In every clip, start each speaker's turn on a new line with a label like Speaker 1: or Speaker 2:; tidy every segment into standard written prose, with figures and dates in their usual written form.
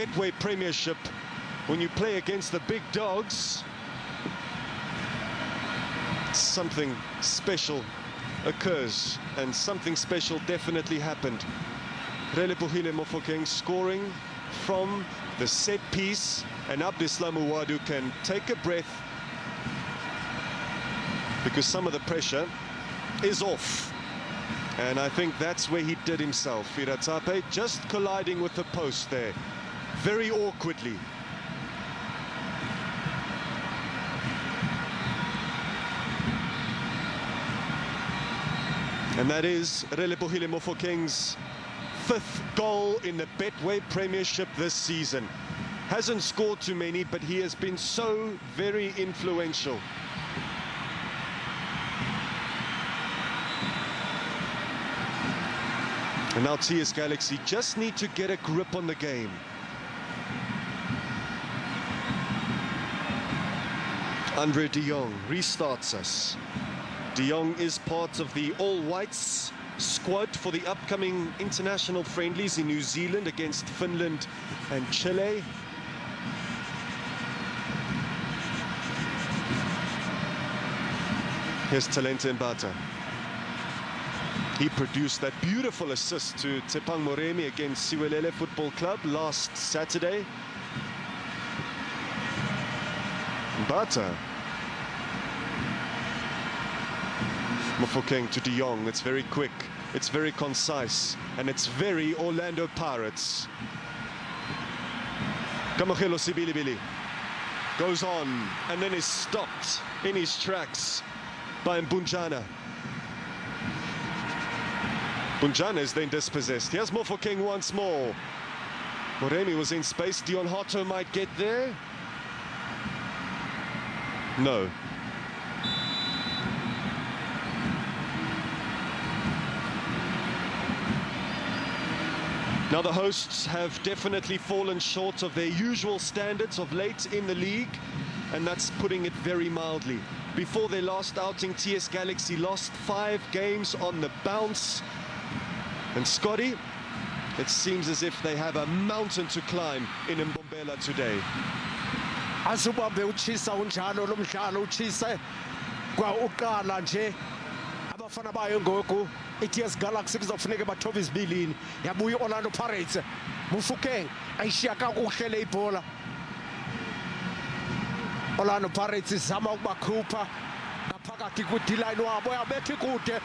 Speaker 1: Betway Premiership, when you play against the big dogs, something special occurs, and something special definitely happened. Relebohile Mofokeng scoring from the set piece, and Abdeslam Ouaddou can take a breath because some of the pressure is off. And I think that's where he did himself. Firatzape just colliding with the post there, very awkwardly. And that is Relebohile Mofokeng's 5th goal in the Betway Premiership this season. Hasn't scored too many, but he has been so very influential. And now TS Galaxy just need to get a grip on the game. Andre de Jong restarts us. De Jong is part of the All Whites squad for the upcoming international friendlies in New Zealand against Finland and Chile. Here's Talente Mbata. He produced that beautiful assist to Tepang Moremi against Siwelele Football Club last Saturday. Mbata. Mofokeng to de Jong. It's very quick, it's very concise, and it's very Orlando Pirates. Kamohelo Sibilibili goes on and then is stopped in his tracks by Mbunjana. Mbunjana is then dispossessed. Here's Mofokeng once more. Moremi was in space. Dion Hotto might get there. No. Now the hosts have definitely fallen short of their usual standards of late in the league, and that's putting it very mildly. Before their last outing, TS Galaxy lost 5 games on the bounce. And Scotty, it seems as if they have a mountain to climb in Mbombela today.
Speaker 2: Asubambe uchisa unjalo lo mdlalo uchise kwa uqala nje abafana bayo ngoku iTS Galaxy kuzofuneka bathobe izibilini yabuya Orlando Pirates. Mofokeng ayishiya kakuhle le ibhola. Orlando Pirates izama ukubakhupha ngaphakathi ku-D-line wabo, yabetha ikude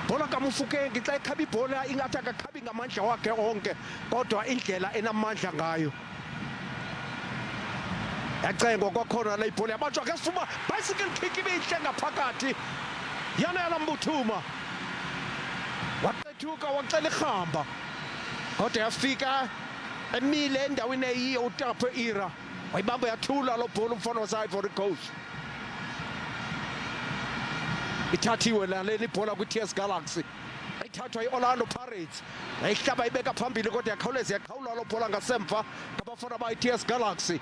Speaker 2: bola kaMofokeng xa ekhaba ibhola ingathi akakhabi ngamandla wakhe onke, kodwa indlela enamandla ngayo yacengo kwakhona le ibhola yabanjwa ke sifuma bicycle kick ibihle ngaphakathi. Yanela Mbuthuma waqethuka wacela ihamba, kodwa yafika emile endaweni eyiyo uTapo Era wayibamba yathula lo bhola umfana wase-Ivory Coast. Ithathiwe leli bhola kwi-TS Galaxy, ithathwa i-Orlando Pirates, yayihlaba ibeka phambili, kodwa yakhawuleza yaqhawula lo bhola ngasemva ngabafana bayi-TS Galaxy.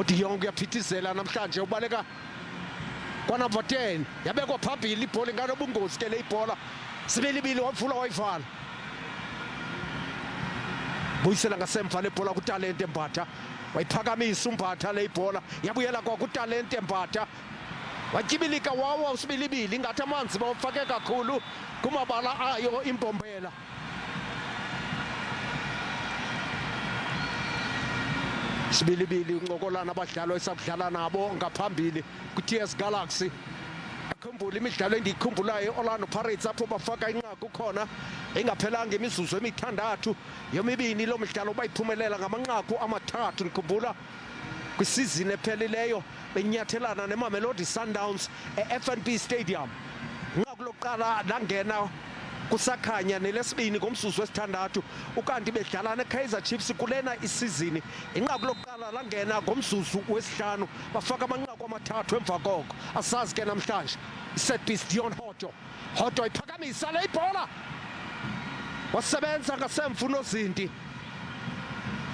Speaker 2: De Jong uyaphithizela namhlanje, ubaleka kwanumber 10, yabekwa phambili ibhola inganobungozi ke le ibhola. Sibilibili wavula wayivala, buyisela ngasemva le bhola kuTalente Mbatha, wayiphakamisa uMbatha le ibhola yabuyela kwa kuTalente Mbatha, watyibilika wawa usibilibili ingathi amanzi bawafake kakhulu kumabala ayo Imbombela. Sibilibili uncokolana abadlalo esakudlala nabo ngaphambili ku-TS Galaxy. Akhumbula imidlalo endiyikhumbulayo Orlando Pirates apho bafaka inqaku khona engaphelanga imizuzu emithandathu, yomibini lo midlalo bayiphumelela ngamanqaku amathathu. Ndikhumbula kwisizini ephelileyo benyathelana neMamelodi Sundowns e-FNB Stadium. Inqaku lokuqala langena kusakhanya, nelesibini ngomzuzu wesithandathu, ukanti bedlala neKaizer Chiefs kulena isizini. Inqaku lokuqala langena ngomzuzu wesihlanu, bafaka amanqaku amathathu emva koko. Asazi ke namhlanje set piece Dion Hotto. Hotto iphakamisa le ibhola, wasebenza ngasemva uNozinti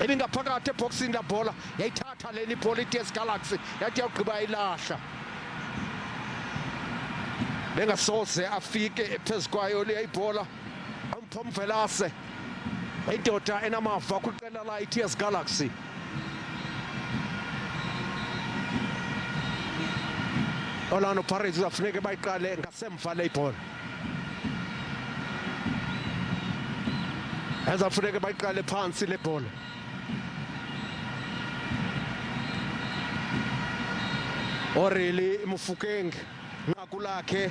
Speaker 2: ebingaphakathi eboxini la bhola, yayithatha leli ibhola iTS Galaxy yathi yawugqiba ilahla. Bengasoze afike phezu kwayo le ibhola Tom Velase indoda enamava kwiqela la iTS Galaxy. Orlando Pirates uzafuneka bayiqale ngasemva le ball. Ezafuneka bayiqale phansi le ball. Oreli Mufukeng nqaku lakhe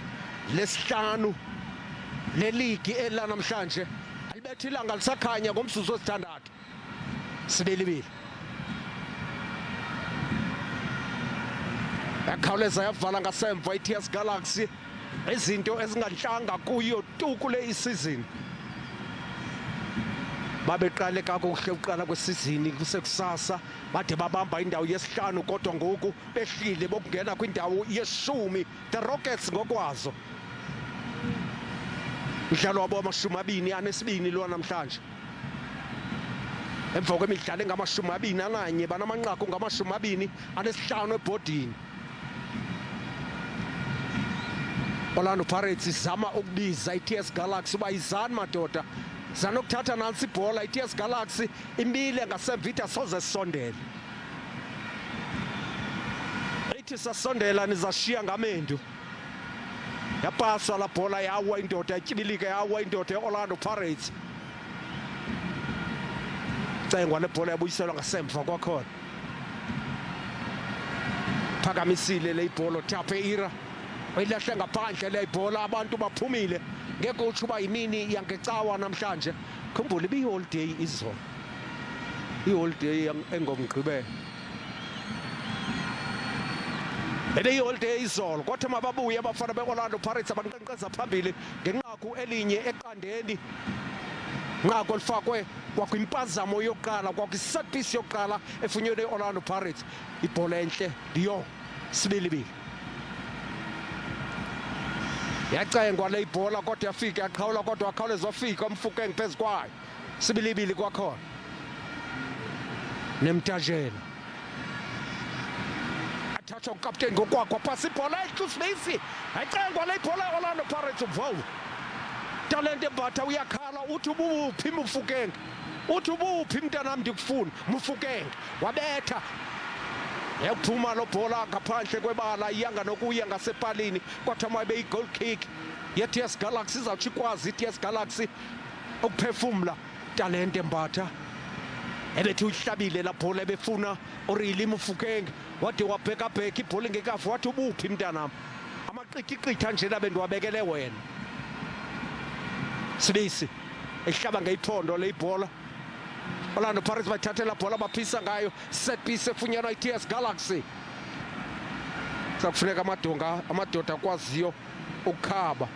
Speaker 2: lesihlanu leligi elanamhlanje alibethi ilanga lisakhanya ngomzuzu wesithandathu. Sibilibili yakhawuleza yavala ngasemva iTS Galaxy izinto ezinganhlanga kuyo tu kule isizini. Babeqale kakuhle uqala kwesizini kusekusasa bade babamba indawo yesihlanu kodwa ngoku behlile bokungena kwindawo ye10 the Rockets ngokwazo. Umdlalo wabo wama-22 lo namhlanje. Emva kwemidlalo engama-21 banamanqaku ngama-25 ebhodini. Orlando Pirates izama ukubiza iTS Galaxy uba izani madoda zanokuthatha nansi ibhola. iTS Galaxy imile ngasemvita soze sisondele. Ithi sasondela nizashiya ngamendu. Yapaswa la bhola yawa indoda ityibilika yawa indoda yeOrlando Pirates. Cengwa le bhola yabuyiselwa ngasemva kwakhona. Phakamisile le ibhola Tape Ira. Uyilahle ngaphandle le ibhola abantu baphumile. Ngeke uthi uba yimini yangecawa namhlanje. Khumbula ibiholiday izolo. Iholiday engomgqibelo. Ibiholiday izolo kodwa mababuye abafana beOrlando Pirates abanqenqeza phambili ngenqaku elinye eqandeni. Nqaku olifakwe kwakwimpazamo yokuqala kwakwi-set piece yokuqala efunyenwe iOrlando Pirates. Ibhola enhle Dion sibilibili. Yacengwa le ibhola kodwa yafika yaqhawula kodwa wakhawuleza wafika Mfukeng phezu kwayo. Sibilibili kwakhona. Nemtajela. Athatha ukapteni ngokwakho phasi ibhola eHlusmisi. Yacengwa le ibhola yeOrlando Pirates uvow. Talente Mbatha uyakhala uthi ubuphi Mfukeng. Uthi ubuphi mntanam ndikufuna Mfukeng. Wabetha. Yakuphuma lo bhola ngaphandle kwebala iyanga nokuya ngasepalini kodwa mabe i-goal kick yeTS Galaxy izawuthi ikwazi iTS Galaxy ukuphefumla. Talente Mbatha ebethi uyihlabile la bhola ebefuna Oreli Mufukeng wade wabhekabheka ibhola ingekafi wathi ubuphi mntanam amaqithi njena bendiwabekele wena. Sibisi ehlaba ngeyiphondo le ibhola. Orlando Pirates bathathe la bhola baphisa ngayo set piece efunyanwa iTS Galaxy. Sakufuneka amadoda akwaziyo ukukhaba.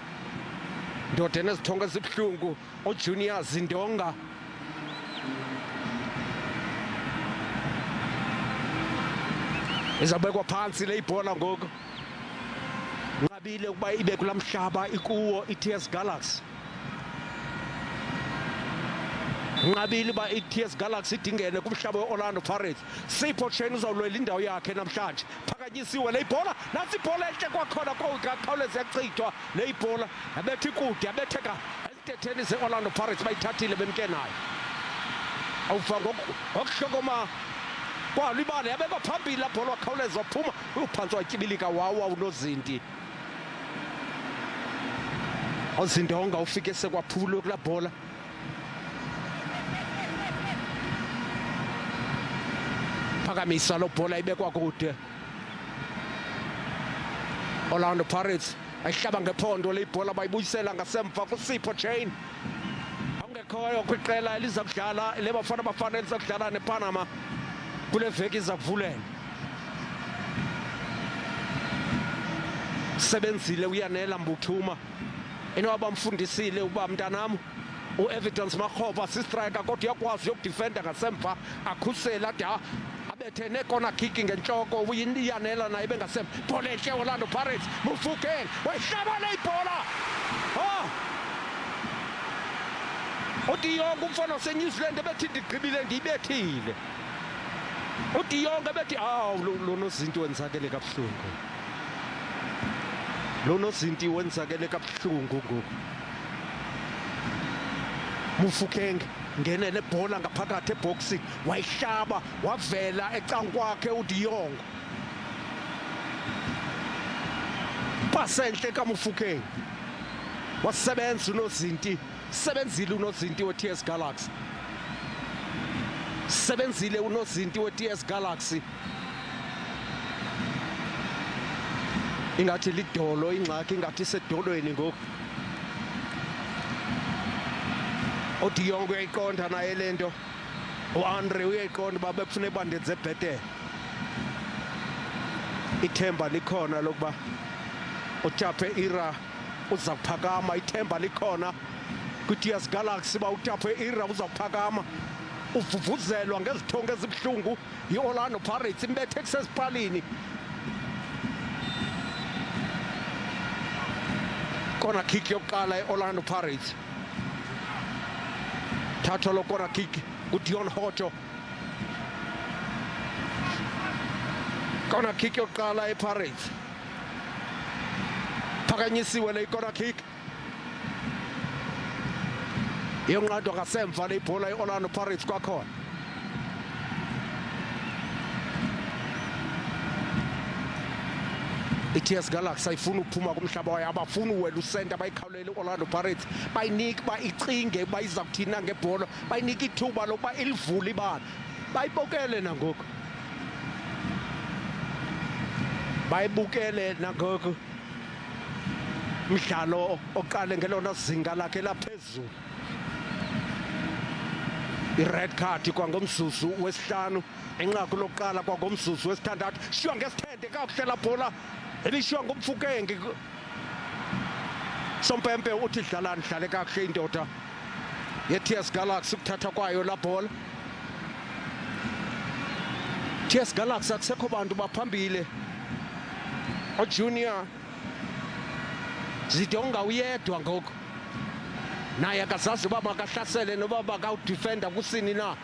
Speaker 2: Ndoda enezithonga ezibhlungu uJunior Zindonga. Izabekwa phansi le ibhola ngoku. Nqabile ukuba ibe kulamhlaba ikuwo iTS Galaxy. Nqabile ba iTS Galaxy idingene kumhlaba weOrlando Pirates. Sipho Chen uzawulwela indawo yakhe namhlanje. Phakanyisiwe le ibhola. Nasi ibhola enhle kwakhona kokukhawuleza yachithwa le ibhola. Yabetha ikude yabetheka esitetheni zeOrlando Pirates bayithathile bemke nayo. Awuva ngokuhlokoma kwalibala yabekwa phambili la bhola wakhawuleza waphuma uphansi watyibilika wawa unozinti. Ozindonga ufike sekwaphula kula bhola. Phakamisa lo bhola ibekwa kude. Orlando Pirates ayihlaba ngephondo le ibhola bayibuyisela ngasemva kuSipho Chain. Ongekhoyo kwiqela eliza kudlala le bafana eliza kudlala nePanama kule veki iza kuvulela. Sebenzile uyanela Mbuthuma enowaba mfundisile ukuba mntanam uEvidence Makhoba sistriker kodwa uyakwazi ukudefenda ngasemva akhusela da abethe nekona kick ngenhloko uyiyanela naye bengasemva. Bhola enhle Orlando Pirates Mufukeng wehlaba le ibhola. uDion umfana waseNew Zealand ebethi ndigqibile ndiyibethile. uDion ebethi lo nozinti wenzakele kabuhlungu. Lo nozinti wenzakele kabuhlungu ngoku. Mofokeng ngenele ibhola ngaphakathi eboxi wayihlaba wavela ecankwakhe uDe Jong. Pasenhle kaMofokeng wasebenza unozinti, sebenzile unozinti weTS Galaxy. Sebenzile unozinti weTS Galaxy. Ingathi lidolo ingxaki ingathi sedolweni ngoku. uDe Jong uyayiqonda naye lento. uAndre uyayiqonda babefuna bandenze ebhetele. Ithemba likhona lokuba uTape Ira uzakuphakama, ithemba likhona kuTS Galaxy ba uTape Ira uzakuphakama. Uvuvuzelwa ngezithongo ezibhlungu yiOrlando Pirates imbethe kusesipalini. Kona kick yokuqala eOrlando Pirates. Thatho lo kona kick uDion Hojo. Kona kick yokuqala ePirates. Phakanyisiwe le kona kick. Yonqadwa ngasemva le ibhola eOrlando Pirates kwakhona. iTS Galaxy ayifuna ukuphuma kumhlaba wayo, abafuna uwela usenta bayikhawulele iOrlando Pirates, bayinika ba icinge bayiza kuthina ngebhola, bayinika ithuba lokuba ilivule ibala, bayibokele nangoku, bayibukele nangoku umdlalo oqale ngelona zinga lakhe laphezulu. I-red card kwangomzuzu wesihlanu, enqaku lokuqala kwangomzuzu wesithandathu, shiywa ngesithende kakuhle la bhola elishiywa nguMofokeng. Sompempe uthi dlalani dlale kakuhle indoda yeTS Galaxy ukuthatha kwayo la bhola. TS Galaxy akusekho bantu baphambile, uJunior Zidonga uyedwa ngoku, naye akazazi uba makahlasele noba makawudifenda kusini na.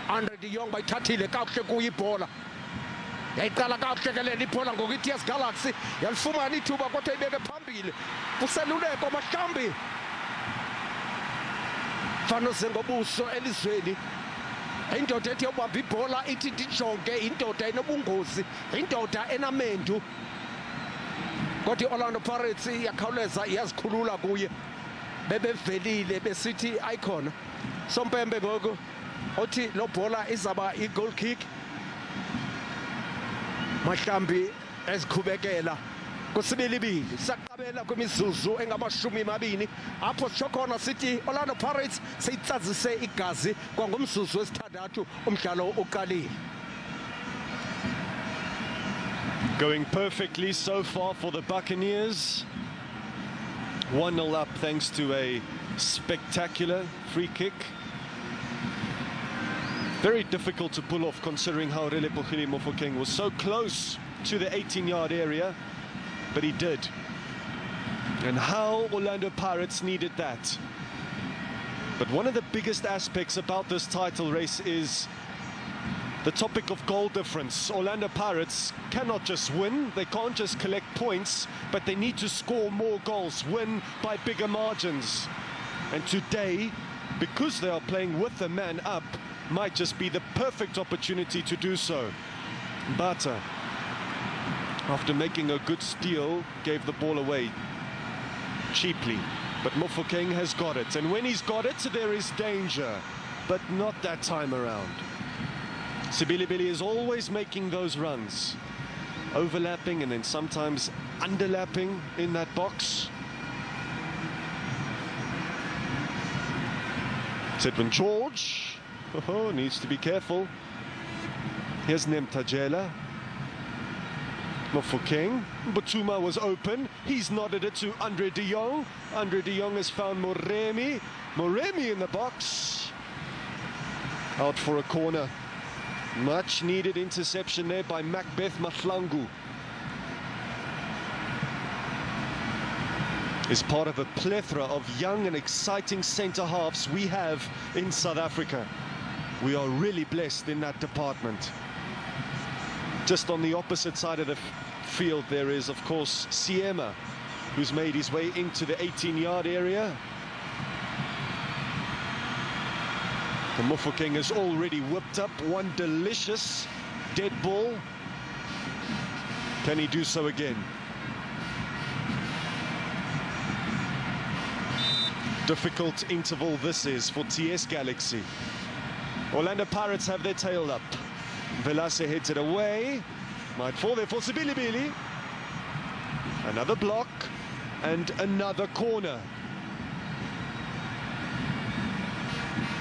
Speaker 2: Andre De Jong bayithathile kakuhle kuyo ibhola, yayiqala kakuhle ke leli ibhola ngoku iTS Galaxy yalifumana ithuba kodwa ibeke phambili kuseluleko Mahlambi. Fano zengobuso elizweni, indoda ethi yobamba ibhola ithi ndijonge, indoda enobungozi, indoda enamendu. Kodwa iOrlando Pirates yakhawuleza yazikhulula kuye, bebevelile besithi ayikhona. Sompembe ngoku othi lo bhola izaba i-goal kick. Mahlambi ezikhubekela kusibili-bili, saqabela kwimizuzu engama-20 apho sisho khona sithi Orlando Pirates seyitsazise igazi kwangomzuzu wesithandathu umdlalo uqalile.
Speaker 1: Going perfectly so far for the Buccaneers. 1-0 up thanks to a spectacular free kick. Very difficult to pull off considering how Relebohile Mofokeng was so close to the 18-yard area, but he did. And how Orlando Pirates needed that. But one of the biggest aspects about this title race is the topic of goal difference. Orlando Pirates cannot just win, they can't just collect points, but they need to score more goals, win by bigger margins. And today, because they are playing with the man up, might just be the perfect opportunity to do so. Bata, after making a good steal, gave the ball away cheaply. But Mofokeng has got it, and when he's got it, there is danger, but not that time around. Sibilibili is always making those runs, overlapping and then sometimes underlapping in that box. Sedvin George, needs to be careful. Here's Nemtajela. Mofokeng. Butuma was open. He's nodded it to Andre De Jong. Andre De Jong has found Moremi. Moremi in the box. Out for a corner. Much needed interception there by Macbeth Mahlangu. Is part of a plethora of young and exciting centre-halves we have in South Africa. We are really blessed in that department. Just on the opposite side of the field there is, of course, Siema, who's made his way into the 18-yard area. And Mofokeng has already whipped up one delicious dead ball. Can he do so again? Difficult interval this is for TS Galaxy. Orlando Pirates have their tail up. Velase heads it away. Might fall there for Sibilibili. Another block and another corner.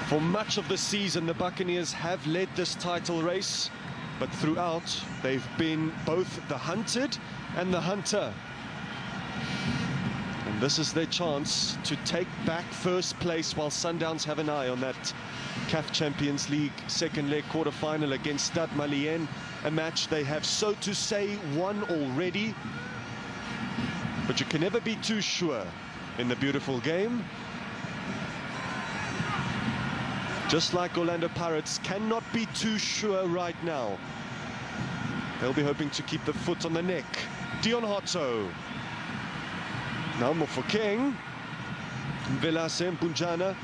Speaker 1: For much of the season, the Buccaneers have led this title race, but throughout, they've been both the hunted and the hunter. And this is their chance to take back first place while Sundowns have an eye on that CAF Champions League second leg quarter-final against Stade Malien, a match they have, so to say, won already. But you can never be too sure in the beautiful game. Just like Orlando Pirates cannot be too sure right now. They'll be hoping to keep the foot on the neck. Dion Hotto. Now Mofokeng. Velase, Mbunjana.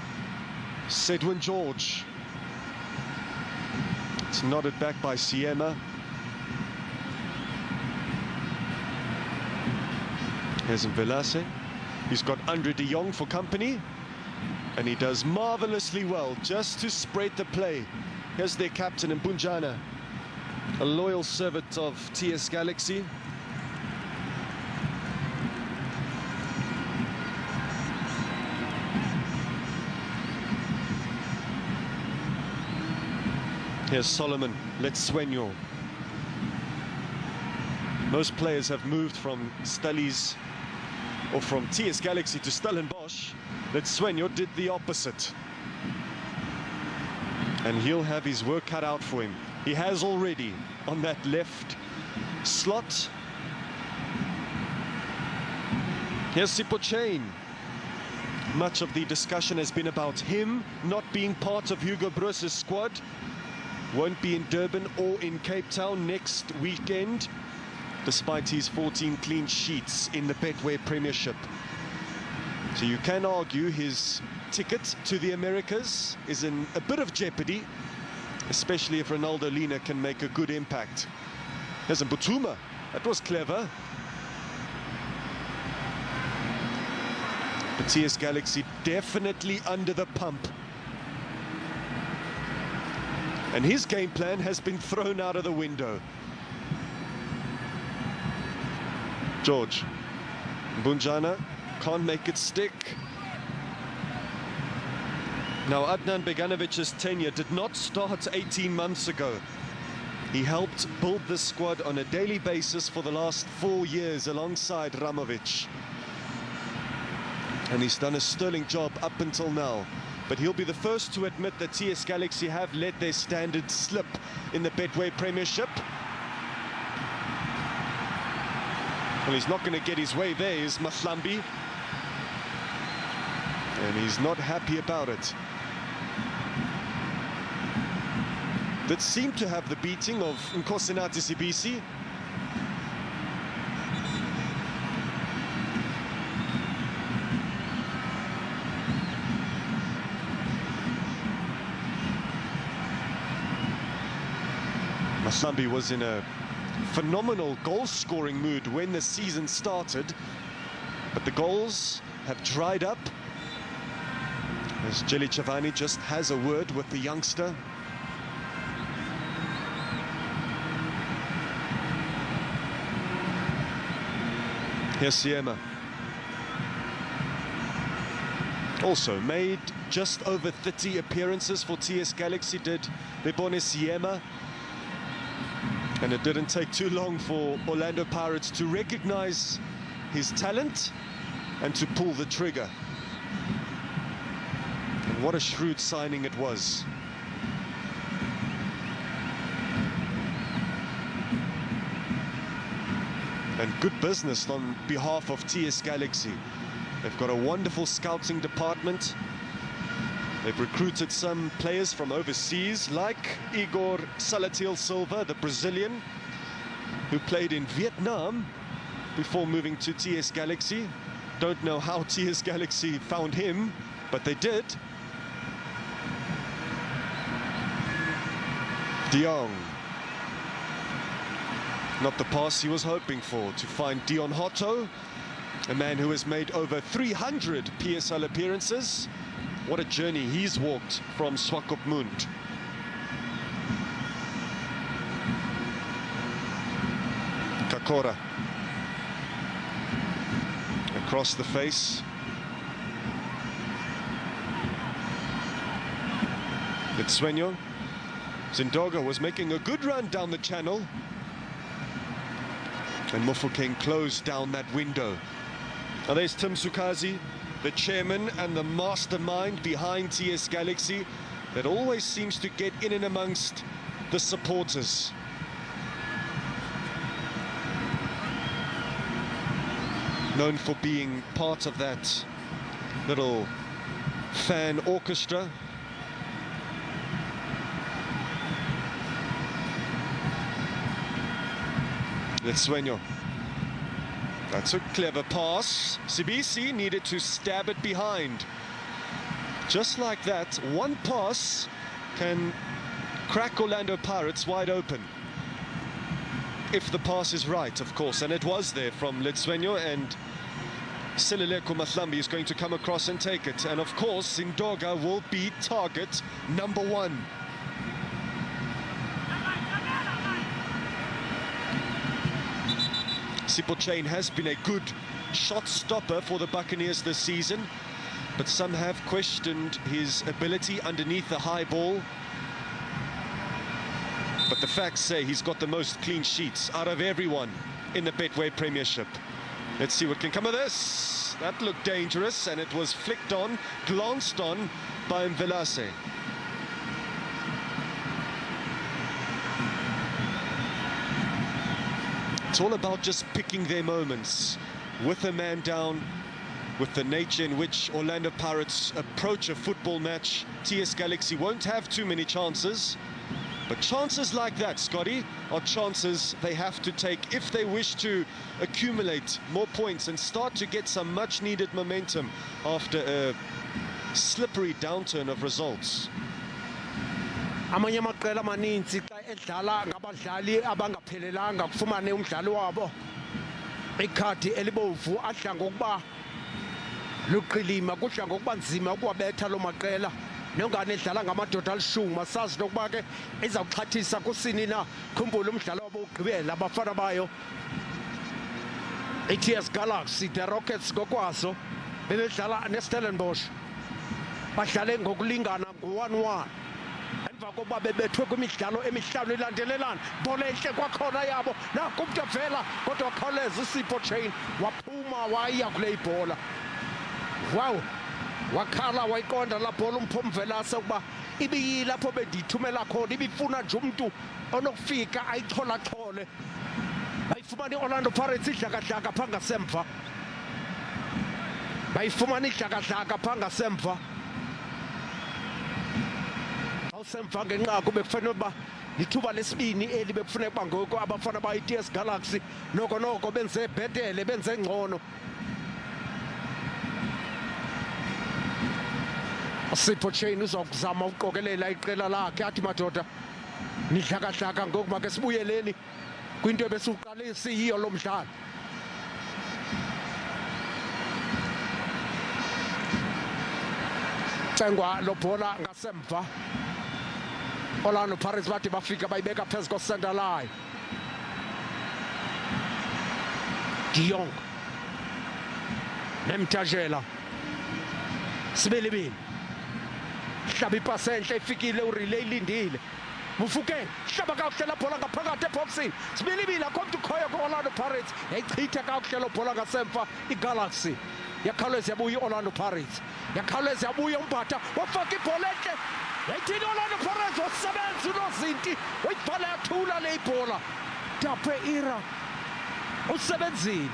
Speaker 1: Sedwin George. It's nodded back by Siema. Here's Velase. He's got Andre de Jong for company. And he does marvelously well just to spread the play. Here's their captain, Mbunjana, a loyal servant of TS Galaxy. Here's Solomon Letsuenyo. Most players have moved from Stellies or from TS Galaxy to Stellenbosch. Letsuenyo did the opposite. And he'll have his work cut out for him. He has already on that left slot. Here's Sipho Chain. Much of the discussion has been about him not being part of Hugo Broos's squad. Won't be in Durban or in Cape Town next weekend, despite his 14 clean sheets in the Betway Premiership. So you can argue his ticket to the Americas is in a bit of jeopardy, especially if Ronaldo Lina can make a good impact. There's Mbutuma. That was clever. But TS Galaxy definitely under the pump. And his game plan has been thrown out of the window. George. Mbunjana can't make it stick. Now, Adnan Beganovic's tenure did not start 18 months ago. He helped build this squad on a daily basis for the last 4 years alongside Ramovic. And he's done a sterling job up until now. But he'll be the first to admit that TS Galaxy have let their standards slip in the Betway Premiership. Well, he's not going to get his way there, is Mahlambi. And he's not happy about it. That seemed to have the beating of Nkosinathi Sibisi. Mahlambi was in a phenomenal goal-scoring mood when the season started, but the goals have dried up. As Jelly Chavani just has a word with the youngster. Here's Siema. Also made just over 30 appearances for TS Galaxy, did Lebone Siema. And it didn't take too long for Orlando Pirates to recognize his talent and to pull the trigger. And what a shrewd signing it was. And good business on behalf of TS Galaxy. They've got a wonderful scouting department. They've recruited some players from overseas, like Igor Salatiel Silva, the Brazilian, who played in Vietnam before moving to TS Galaxy. Don't know how TS Galaxy found him, but they did. De Jong. Not the pass he was hoping for, to find Dion Hotto, a man who has made over 300 PSL appearances. What a journey he's walked from Swakopmund. Kakora. Across the face. Letswenyo. Zindoga was making a good run down the channel. And Mofokeng closed down that window. Now there's Tim Sukazi, the chairman and the mastermind behind TS Galaxy, that always seems to get in and amongst the supporters. Known for being part of that little fan orchestra. Letswenyo. That's a clever pass. Sibisi needed to stab it behind. Just like that, one pass can crack Orlando Pirates wide open. If the pass is right, of course, and it was there from Letswenyo, and Silileko Mahlambi is going to come across and take it. And of course, Zindoga will be target number one. Sipho Chain has been a good shot stopper for the Buccaneers this season, but some have questioned his ability underneath the high ball. But the facts say he's got the most clean sheets out of everyone in the Betway Premiership. Let's see what can come of this. That looked dangerous, and it was flicked on, glanced on by Mvelase. It's all about just picking their moments. With a man down, with the nature in which Orlando Pirates approach a football match, TS Galaxy won't have too many chances. But chances like that, Scotty, are chances they have to take if they wish to accumulate more points and start to get some much-needed momentum after a slippery downturn of results.
Speaker 2: Amanye amaqela amaninzi xa edlala ngabadlali abangaphelelanga kufumane umdlali wabo ikhadi elibomvu adla ngokuba luqilima, kudla ngokuba nzima ukuwabetha loo maqela. Nongane edlala ngamadoda alishumi, asazi nokuba ke izawuxhathisa kusini na. Khumbula umdlalo wabo ugqibela abafana bayo i-TS Galaxy, the Rockets ngokwazo bebedlala neStellenbosch, badlale ngokulingana ngo-1-1 emva kokuba bebethwe kwimidlalo emihlanu ilandelelana. Bhola entle kwakhona yabo, nakho umntu avela kodwa wakhawuleza uSipho Chain waphuma waya kule ibhola. Wow, wakhala wayiqonda la bhola uMphomvelase ukuba ibiyilapho bendiyithumela khona, ibifuna nje umuntu onokufika ayicholachole. Bayifumana i-Orlando Pirates idlakadlaka phaa ngasemva, bayifumana idlakadlaka phaa ngasemva. Awusemva ngenqaku bekufanele uba lithuba lesibini eli bekufuneka uba ngoku abafana bayi-TS Galaxy noko benze bhetele, benze ngcono. Sipho Chain uzokuzama ukuqokelela iqela lakhe, athi madoda nidlakadlaka ngoku make sibuyeleni kwinto ebesiwuqale siyiyo lo mdlalo. Cengwa lo bhola ngasemva, Orlando Pirates bade bafika bayibeka phezu ko-center line. De Jong Nemtajela Sibilibili hlaba ipasi enhle, ifikile uRelay ilindile. Mofokeng hlaba kakuhle la bhola ngaphakathi eboxini. Sibilibili akho mntu ukhoyo ku-Orlando Pirates, yayichitha kakuhle lo bhola ngasemva iGalaxy. Yakhawuleza yabuya i-Orlando Pirates, yakhawuleza yabuya uMbatha wafaka ibhola entle. Yayithini i-Orlando Pirates, wasebenza uNozinti wayibhala yathula le ibhola. Dape Ira usebenzile,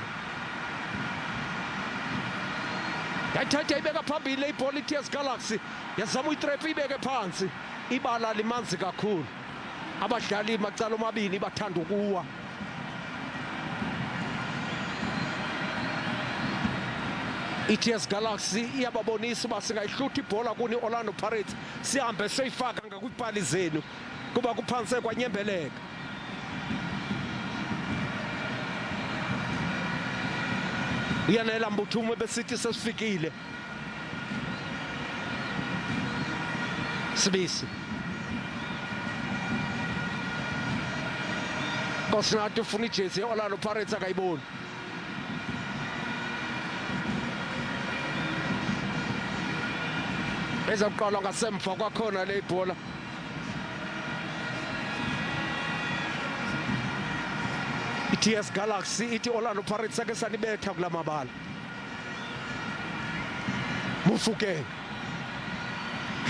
Speaker 2: yayithatha ibeka phambili le ibhola i-TS Galaxy, yazama uyitrepa ibeke phansi. Ibala limanzi kakhulu, abadlali macala omabini bathanda ukuwa. i-TS Galaxy iyababonisa uba singayihluthi ibhola kuni Orlando Pirates, sihambe soyifaka ngakwipali zenu. kuba kuphansi kwanyembeleka. Uyanela Mbuthuma besithi sesifikile. Sibisi Nkosinathi ufuna ijezi ye-Orlando Pirates akayiboni. Ezaqala ngasemva kwakhona le ibhola. iTS Galaxy ithi Orlando Pirates ake sanibetha kulamabala. Mufukeng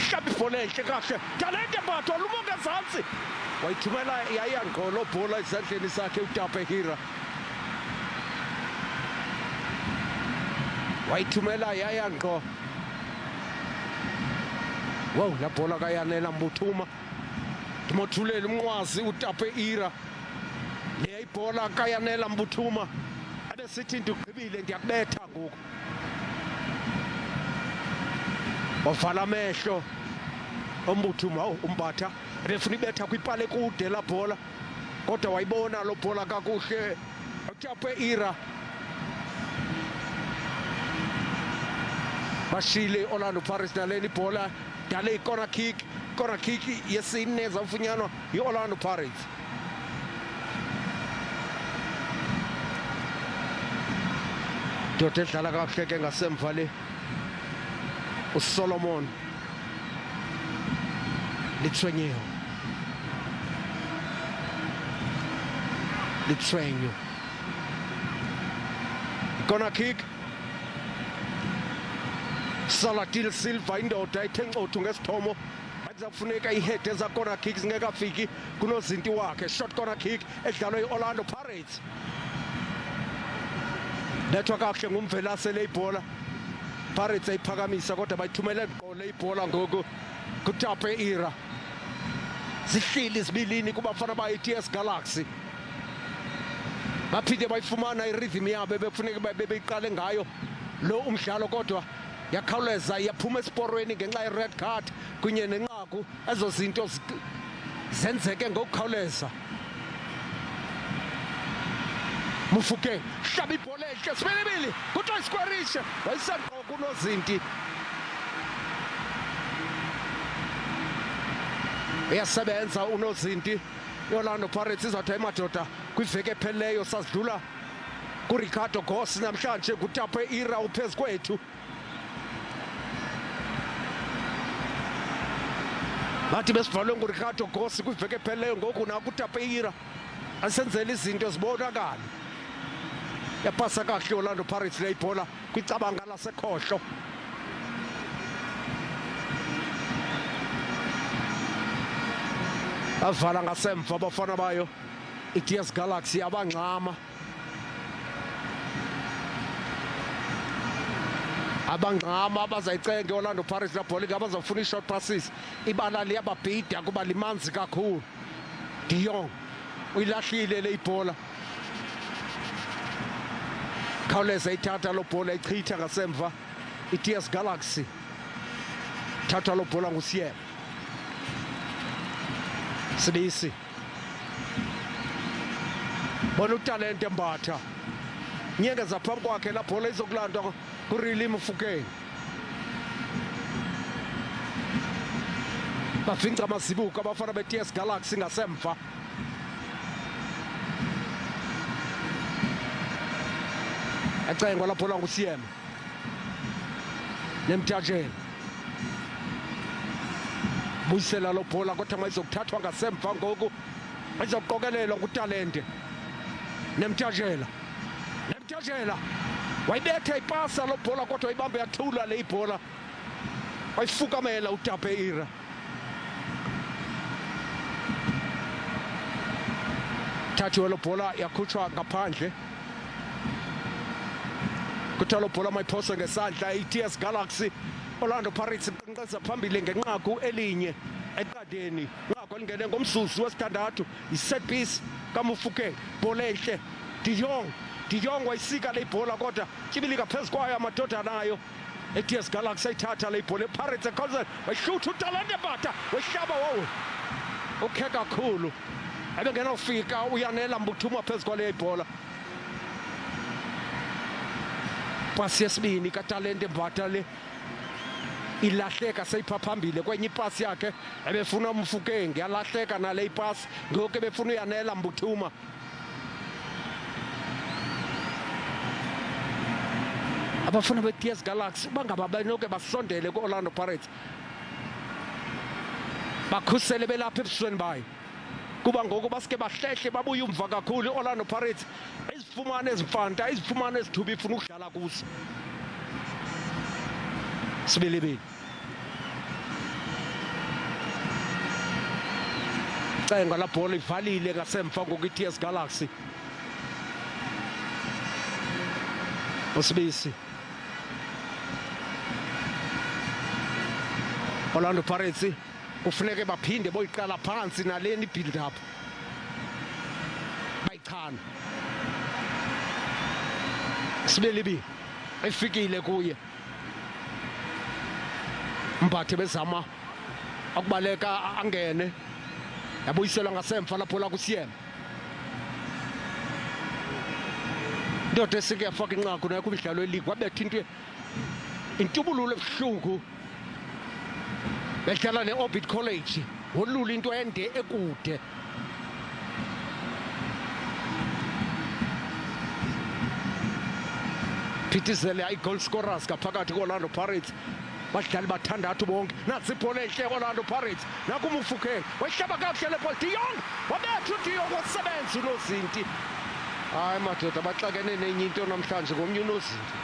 Speaker 2: Shabi ibhola enhle kahle. Talente Mbatha lumonge ezantsi. Wayithumela yayangqolo bhola ezandleni sakhe uTape Hira. Wayithumela yayangqo. Wow, la bhola kayanela Mbuthuma. Timothulele umnqwazi uTape Hira. Le ibhola kayanela Mbuthuma. Abesithi ndigqibile ndiyakubetha ngoku. Wavala amehlo Mbuthuma uMbatha ebefuna ibetha kwipale kude la bhola kodwa wayibona lo bhola kakuhle uTape Hira. Bashile Orlando Pirates naleli bhola dale corner kick yesine ezamfunyanwa yi-Orlando Pirates. Doda edlala kakuhle ke ngasemva le uSolomon Litshwenyo corner kick. Salatil Silva indoda ithe ngcothu ngesithomo akuzafuneka ihead eza corner kick zingekafiki kunozinti wakhe. Short corner kick edlalwa yi-Orlando Pirates. Lethwa kahle ngumvelase le ibhola. Pirates ayiphakamisa kodwa bayithumele ngqo le ibhola ngoku kuTape Hira. Zihlili zibilini kubafana ba-iTS Galaxy. Baphinde bayifumana irhythm yabo befuneka bebeyiqale ngayo lo umdlalo kodwa yakhawuleza yaphuma esiporweni ngenxa ye-red card kunye nenqaku. Ezo zinto zenzeke ngokukhawuleza. Mufukeng hlaba ibhola enhle sibilibili kuthiwa isikwerishe wayisanqo kunozinti. Uyasebenza unozinti. I-Orlando Pirates izawuthi madoda kwiveki ephelileyo sasidlula kuRicardo Goss namhlanje kuTape Hira uphezu kwethu. Bathi besivalwe nguRicardo Goss kwiveki ephelileyo ngoku nakuTape Hira asenzela izinto zibonakala. Yapasa kahle Orlando Pirates le ibhola kwicabanga lasekhohlo. Avala ngasemva abafana bayo iTS Galaxy abangxama. Abazayicenge Orlando Pirates la bhola abazawufuna i-short passes. Ibala liyababhida kuba limanzi kakhulu. De Jong uyilahlile le ibhola. Khawuleza ithatha lo bhola ichitha ngasemva iTS Galaxy. Thatha lo bhola nguSiyema. Sibisi bona utalente Mbatha nyengeza phambi kwakhe la bhola izokulandwa kuReilly Mufukeng. Bafinca amazibuko abafana beTS Galaxy ngasemva. Ecengwa la bhola nguSiyema Nemtajeni. Buyisela lo bhola kodwa mayizokuthathwa ngasemva ngoku izoqokelelwa ngutalente. Nemtajela wayibetha ipasa lo bhola kodwa ibambe yathula le ibhola wayifukamela uTape Hira. Thathiwe lo bhola yakhutshwa ngaphandle. Kuthiwa lo bhola mayiphose ngesandla iTS Galaxy. Orlando Pirates iqinqeza phambili ngenqaku elinye eqadeni. Nqaku elingene ngomzuzu wesithandathu i-set piece kaMufukeng. Bhola enhle De Jong wayisika le ibhola kodwa tyibilika phezu kwayo amadoda nayo. iTS Galaxy ayithatha le ibhola. Pirates ekhonza wayihlutha uTalente Mbatha wayihlaba wawo. ukhe kakhulu ebengenofika uyanela Mbuthuma phezu kwale ibhola. Pasi yesibini kaTalente Mbatha le ilahleka seyipha phambili kwenye ipasi yakhe ebefuna Mofokeng, yalahleka nale ipasi ngoku ebefuna uyanela Mbuthuma. Abafana be-TS Galaxy bangaba benoke basondele ku-Orlando Pirates bakhusele belapha ebusweni bayo, kuba ngoku basike bahlehle babuye umva kakhulu i-Orlando Pirates izifumane ezimfanta, izifumane ezithuba ifuna ukudlala kuzo. Sibilibili cenga la bhola ivalile ngasemva ngoku i-TS Galaxy. Usibisi Orlando Pirates kufuneke baphinde boyiqala phansi naleni build up bayichana. Sibelibi efikile kuye Mbatha bezama akubaleka angene, yabuyisela ngasemva lapho la kuSiyema. Ndoda esike yafaka inqaku nayo kumidlalo eligi wabetha intubululo ebuhlungu behlala ne-Orbit College, wolula into ende ekude. Phithizela i-goal scorers ngaphakathi ko-Orlando Pirates, badlali bathandathu bonke. Natsi ibhola ehle Orlando Pirates, naku Mofokeng wayihlaba kakuhle le bhola. De Jong wabetha uDe Jong wasebenza uNozinti. Hayi madoda, baxakene nenye into namhlanje ngomnye uNozinti,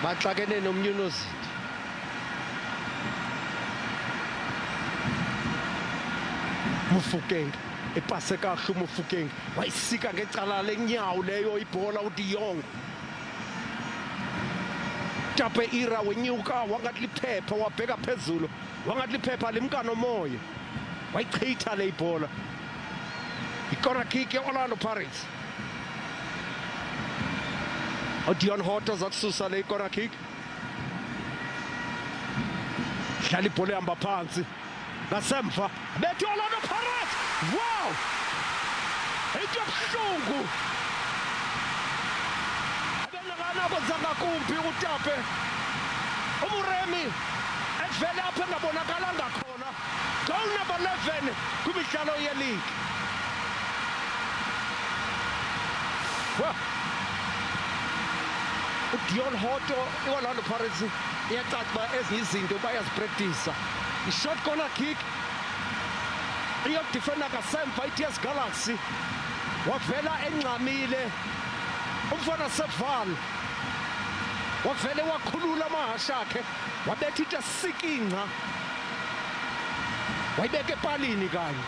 Speaker 2: baxakene nomnye uNozinti. Mofokeng ipase kahle uMofokeng wayisika ngecala lenyawo leyo ibhola uDe Jong. Tape ira wenyuka wangathi liphepha wabheka phezulu, wangathi liphepha limka nomoya, wayichitha le ibhola. I-corner kick ye-Orlando Pirates. uDion Hoto zakususa le corner kick, dlala ibhola ehamba phansi ngasemva bethi Orlando Pirates. Wow, into ebuhlungu abenakana kwenzanga kumbi uTape uMuremi evele apha engabonakalanga khona. Goal number 11 kwimidlalo yeleague. uDion Hoto i-Orlando Pirates iyacaca uba ezinye izinto bayaziprektisa. I-short corner kick iyodifenda ngasemva i-TS Galaxy, wavela engxamile umfana Seval, wavele wakhulula amahasha akhe wabetha into esikinqa wayibeka epalini kanye.